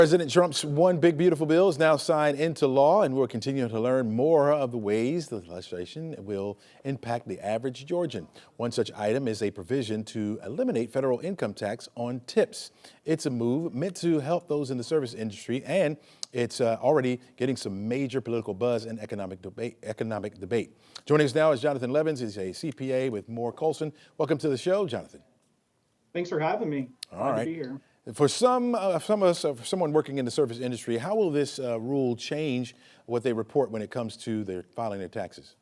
President Trump's One Big Beautiful Bill is now signed into law, and we'll continue to learn more of the ways the legislation will impact the average Georgian. One such item is a provision to eliminate federal income tax on tips. It's a move meant to help those in the service industry, and it's already getting some major political buzz and economic debate. Joining us now is Jonathan Levens. He's a CPA with Moore Colson. Welcome to the show, Jonathan. Thanks for having me. Glad to be here. For someone working in the service industry, how will this rule change what they report when it comes to their filing their taxes?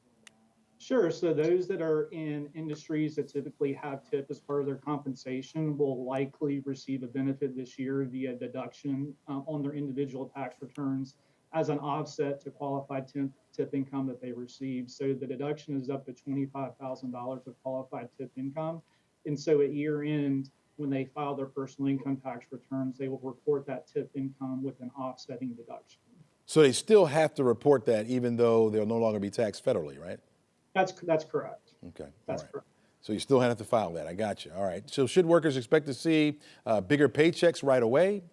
Sure. So those that are in industries that typically have tip as part of their compensation will likely receive a benefit this year via deduction on their individual tax returns as an offset to qualified tip income that they receive. So the deduction is up to $25,000 of qualified tip income. And so at year end, when they file their personal income tax returns, they will report that tip income with an offsetting deduction. So they still have to report that even though they'll no longer be taxed federally, right? That's correct. Okay. That's all right. correct. So you still have to file that. I got you. All right. So should workers expect to see bigger paychecks right away?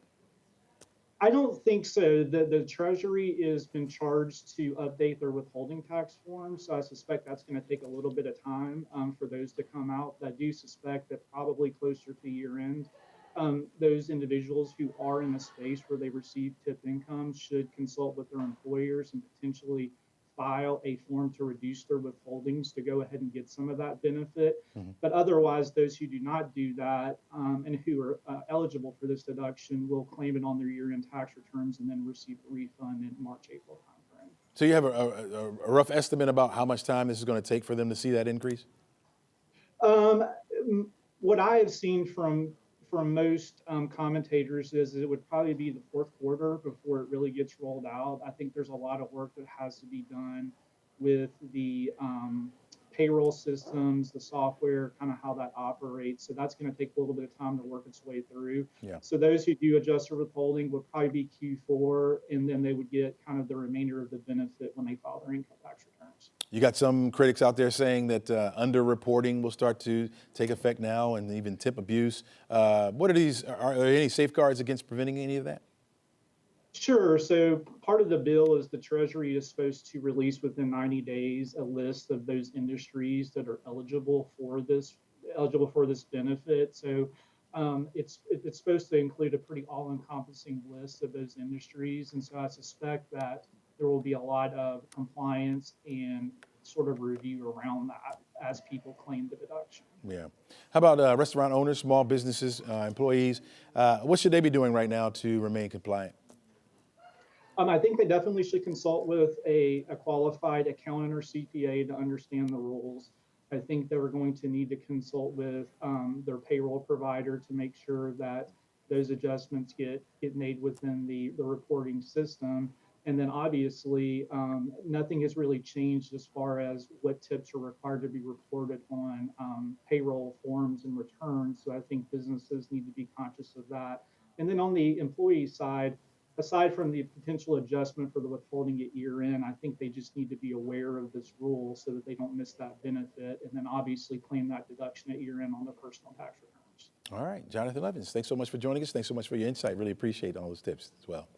I don't think so. The Treasury has been charged to update their withholding tax forms, so I suspect that's going to take a little bit of time for those to come out. I do suspect that probably closer to year end, those individuals who are in a space where they receive tip income should consult with their employers and potentially file a form to reduce their withholdings to go ahead and get some of that benefit. But otherwise, those who do not do that and who are eligible for this deduction will claim it on their year-end tax returns and then receive a refund in March, April timeframe. So you have a rough estimate about how much time this is going to take for them to see that increase? What I have seen from most commentators is it would probably be the fourth quarter before it really gets rolled out. I think there's a lot of work that has to be done with the payroll systems, the software, kind of how that operates. So that's going to take a little bit of time to work its way through. Yeah. So those who do adjust their withholding would probably be Q4, and then they would get kind of the remainder of the benefit when they file their income tax returns. You got some critics out there saying that underreporting will start to take effect now, and even tip abuse. What are these? Are there any safeguards against preventing any of that? Sure. So part of the bill is the Treasury is supposed to release within 90 days a list of those industries that are eligible for this benefit. So it's supposed to include a pretty all-encompassing list of those industries, and so I suspect that there will be a lot of compliance and sort of review around that as people claim the deduction. Yeah. How about restaurant owners, small businesses, employees? What should they be doing right now to remain compliant? I think they definitely should consult with a qualified accountant or CPA to understand the rules. I think they're going to need to consult with their payroll provider to make sure that those adjustments get made within the reporting system. And then obviously, nothing has really changed as far as what tips are required to be reported on payroll forms and returns. So I think businesses need to be conscious of that. And then on the employee side, aside from the potential adjustment for the withholding at year end, I think they just need to be aware of this rule so that they don't miss that benefit, and then obviously claim that deduction at year end on their personal tax returns. All right, Jonathan Levens, thanks so much for joining us. Thanks so much for your insight. Really appreciate all those tips as well.